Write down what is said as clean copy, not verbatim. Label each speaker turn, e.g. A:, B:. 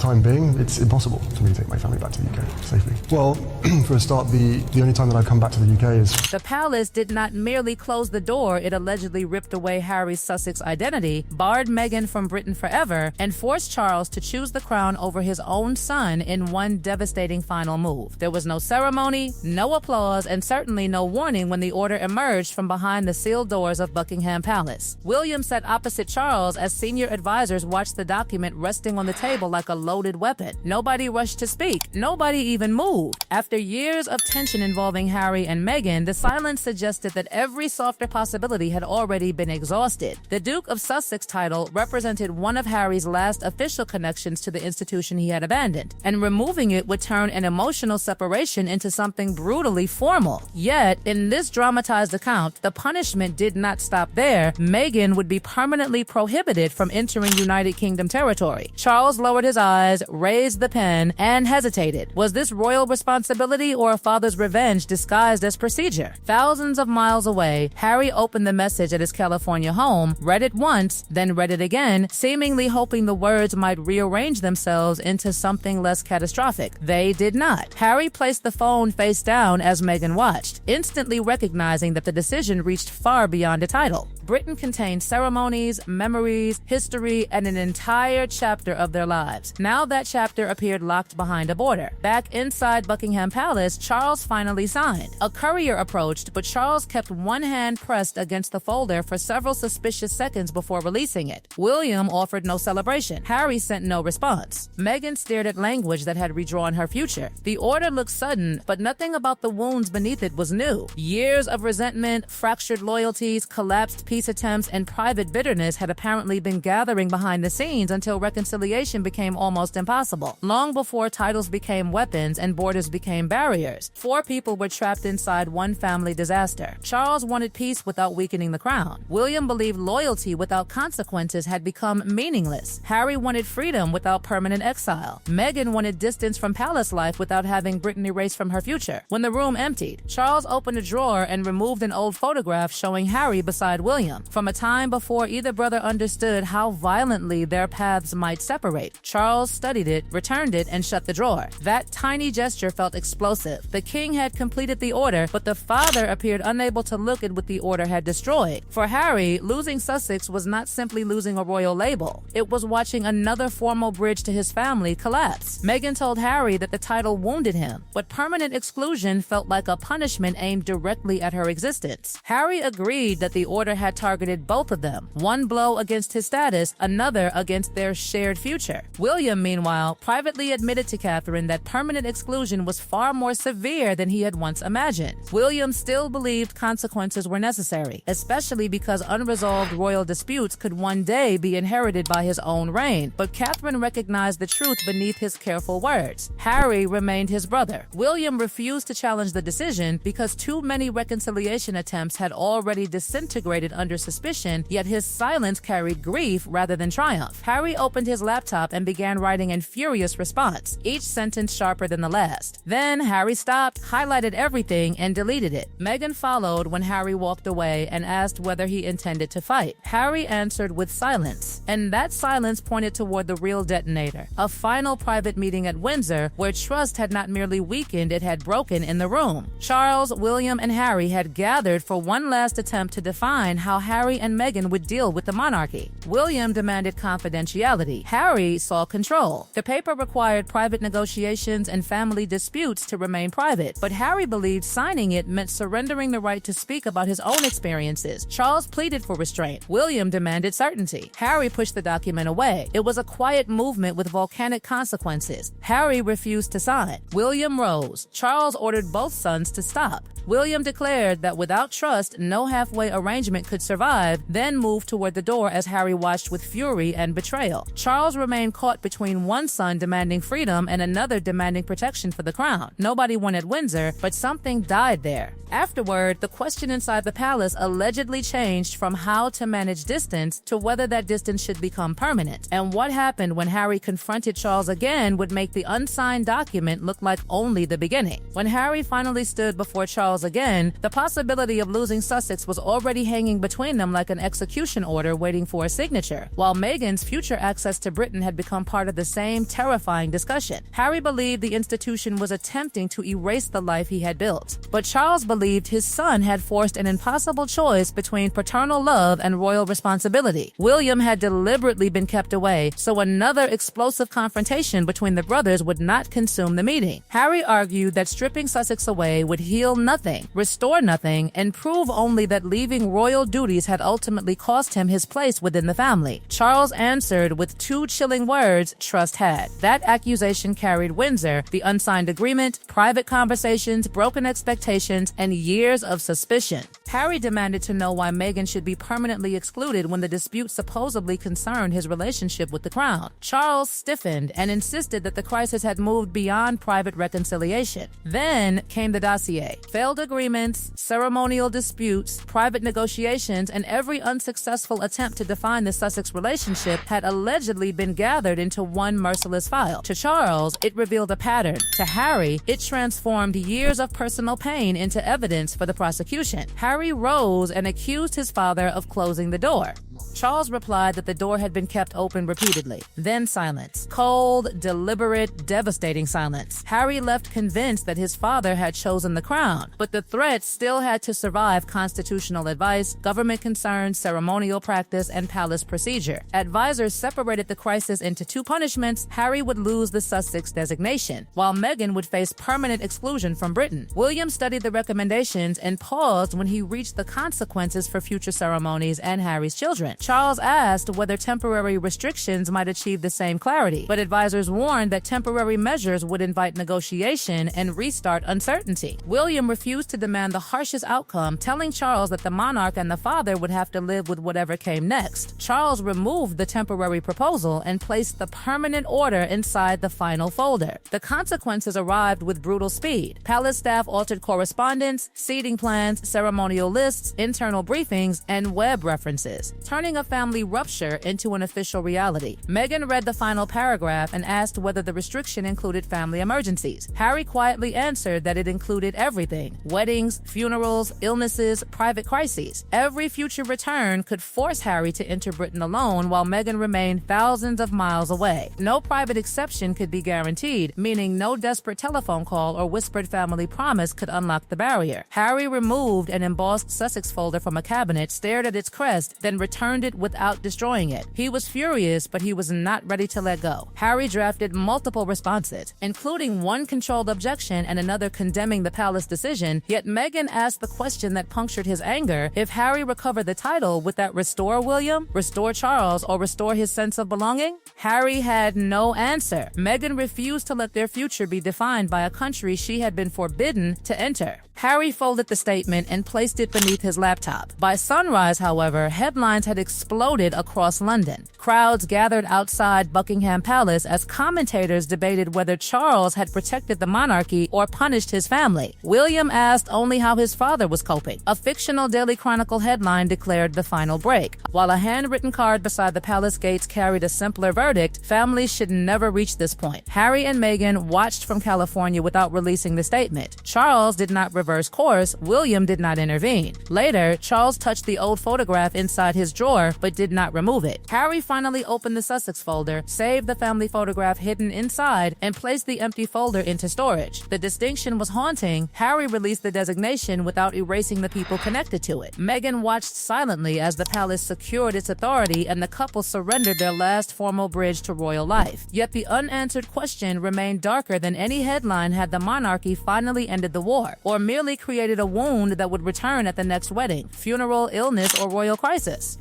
A: time being, it's impossible for me to take my family back to the UK safely. Well, for a start, the only time that I've come back to the UK is...
B: The palace did not merely close the door, it allegedly ripped away Harry's Sussex identity, barred Meghan from Britain forever, and forced Charles to choose the crown over his own son in one devastating final move. There was no ceremony, no applause, and certainly no warning when the order emerged from behind the sealed doors of Buckingham Palace. William sat opposite Charles as senior advisors watched the document resting on the table like a loaded weapon. Nobody rushed to speak. Nobody even moved. After years of tension involving Harry and Meghan, the silence suggested that every softer possibility had already been exhausted. The Duke of Sussex title represented one of Harry's last official connections to the institution he had abandoned, and removing it would turn an emotional separation into something brutally formal. Yet, in this dramatized account, the punishment did not stop there. Meghan would be permanently prohibited from entering United Kingdom territory. Charles lowered his eyes, raised the pen, and hesitated. Was this royal responsibility or a father's revenge disguised as procedure? Thousands of miles away, Harry opened the message at his California home, read it once, then read it again, seemingly hoping the words might rearrange themselves into something less catastrophic. They did not. Harry placed the phone face down as Meghan watched, instantly recognizing that the decision reached far beyond a title. Britain contained ceremonies, memories, history, and an entire chapter of their lives. Now that chapter appeared locked behind a border. Back inside Buckingham Palace, Charles finally signed. A courier approached, but Charles kept one hand pressed against the folder for several suspicious seconds before releasing it. William offered no celebration. Harry sent no response. Meghan stared at language that had redrawn her future. The order looked sudden, but nothing about the wounds beneath it was new. Years of resentment, fractured loyalties, collapsed peace attempts, and private bitterness had apparently been gathering behind the scenes until reconciliation became almost impossible. Long before titles became weapons and borders became barriers, 4 people were trapped inside one family disaster. Charles wanted peace without weakening the crown. William believed loyalty without consequences had become meaningless. Harry wanted freedom without permanent exile. Meghan wanted distance from palace life without having Britain erased from her future. When the room emptied, Charles opened a drawer and removed an old photograph showing Harry beside William, from a time before either brother understood how violently their paths might separate. Charles studied it, returned it, and shut the drawer. That tiny gesture felt explosive. The king had completed the order, but the father appeared unable to look at what the order had destroyed. For Harry, losing Sussex was not simply losing a royal label. It was watching another formal bridge to his family collapse. Meghan told Harry that the title wounded him, but permanent exclusion felt like a punishment aimed directly at her existence. Harry agreed that the order had targeted both of them, one blow against his status, another against their shared future. William, meanwhile, privately admitted to Catherine that permanent exclusion was far more severe than he had once imagined. William still believed consequences were necessary, especially because unresolved royal disputes could one day be inherited by his own reign, but Catherine recognized the truth beneath his careful words. Harry remained his brother. William refused to challenge the decision because too many reconciliation attempts had already disintegrated under suspicion, yet his silence carried grief rather than triumph. Harry opened his laptop and began writing in furious response, each sentence sharper than the last. Then Harry stopped, highlighted everything, and deleted it. Meghan followed when Harry walked away and asked whether he intended to fight. Harry answered with silence, and that silence pointed toward the real detonator, a final private meeting at Windsor where trust had not merely weakened, it had broken in the room. Charles, William, and Harry had gathered for one last attempt to define how Harry and Meghan would deal with the monarchy. William demanded confidentiality. Harry saw control. The paper required private negotiations and family disputes to remain private, but Harry believed signing it meant surrendering the right to speak about his own experiences. Charles pleaded for restraint. William demanded certainty. Harry pushed the document away. It was a quiet movement with volcanic consequences. Harry refused to sign. William rose. Charles ordered both sons to stop. William declared that without trust, no halfway arrangement could survive, then moved toward the door as Harry watched with fury and betrayal. Charles remained caught between one son demanding freedom and another demanding protection for the crown. Nobody won at Windsor, but something died there. Afterward, the question inside the palace allegedly changed from how to manage distance to whether that distance should become permanent. And what happened when Harry confronted Charles again would make the unsigned document look like only the beginning. When Harry finally stood before Charles Charles again, the possibility of losing Sussex was already hanging between them like an execution order waiting for a signature, while Meghan's future access to Britain had become part of the same terrifying discussion. Harry believed the institution was attempting to erase the life he had built, but Charles believed his son had forced an impossible choice between paternal love and royal responsibility. William had deliberately been kept away, so another explosive confrontation between the brothers would not consume the meeting. Harry argued that stripping Sussex away would heal nothing, restore nothing, and prove only that leaving royal duties had ultimately cost him his place within the family. Charles answered with two chilling words trust had. That accusation carried Windsor, the unsigned agreement, private conversations, broken expectations, and years of suspicion. Harry demanded to know why Meghan should be permanently excluded when the dispute supposedly concerned his relationship with the crown. Charles stiffened and insisted that the crisis had moved beyond private reconciliation. Then came the dossier. Failed agreements, ceremonial disputes, private negotiations, and every unsuccessful attempt to define the Sussex relationship had allegedly been gathered into one merciless file. To Charles, it revealed a pattern. To Harry, it transformed years of personal pain into evidence for the prosecution. Harry rose and accused his father of closing the door. Charles replied that the door had been kept open repeatedly. Then silence. Cold, deliberate, devastating silence. Harry left convinced that his father had chosen the crown, but the threat still had to survive constitutional advice, government concerns, ceremonial practice, and palace procedure. Advisors separated the crisis into two punishments. Harry would lose the Sussex designation, while Meghan would face permanent exclusion from Britain. William studied the recommendations and paused when he reached the consequences for future ceremonies and Harry's children. Charles asked whether temporary restrictions might achieve the same clarity, but advisors warned that temporary measures would invite negotiation and restart uncertainty. William refused to demand the harshest outcome, telling Charles that the monarch and the father would have to live with whatever came next. Charles removed the temporary proposal and placed the permanent order inside the final folder. The consequences arrived with brutal speed. Palace staff altered correspondence, seating plans, ceremonial lists, internal briefings, and web references, turning a family rupture into an official reality. Meghan read the final paragraph and asked whether the restriction included family emergencies. Harry quietly answered that it included everything: weddings, funerals, illnesses, private crises. Every future return could force Harry to enter Britain alone while Meghan remained thousands of miles away. No private exception could be guaranteed, meaning no desperate telephone call or whispered family promise could unlock the barrier. Harry removed an embossed Sussex folder from a cabinet, stared at its crest, then returned it without destroying it. He was furious, but he was not ready to let go. Harry drafted multiple responses, including one controlled objection and another condemning the palace decision, yet Meghan asked the question that punctured his anger: if Harry recovered the title, would that restore William, restore Charles, or restore his sense of belonging? Harry had no answer. Meghan refused to let their future be defined by a country she had been forbidden to enter. Harry folded the statement and placed it beneath his laptop. By sunrise, however, headlines had exploded across London. Crowds gathered outside Buckingham Palace as commentators debated whether Charles had protected the monarchy or punished his family. William asked only how his father was coping. A fictional Daily Chronicle headline declared the final break, while a handwritten card beside the palace gates carried a simpler verdict: families should never reach this point. Harry and Meghan watched from California without releasing the statement. Charles did not reverse course. William did not intervene. Later, Charles touched the old photograph inside his drawer, but did not remove it. Harry finally opened the Sussex folder, saved the family photograph hidden inside, and placed the empty folder into storage. The distinction was haunting. Harry released the designation without erasing the people connected to it. Meghan watched silently as the palace secured its authority and the couple surrendered their last formal bridge to royal life. Yet the unanswered question remained darker than any headline: had the monarchy finally ended the war, or merely created a wound that would return at the next wedding, funeral, illness, or royal crisis?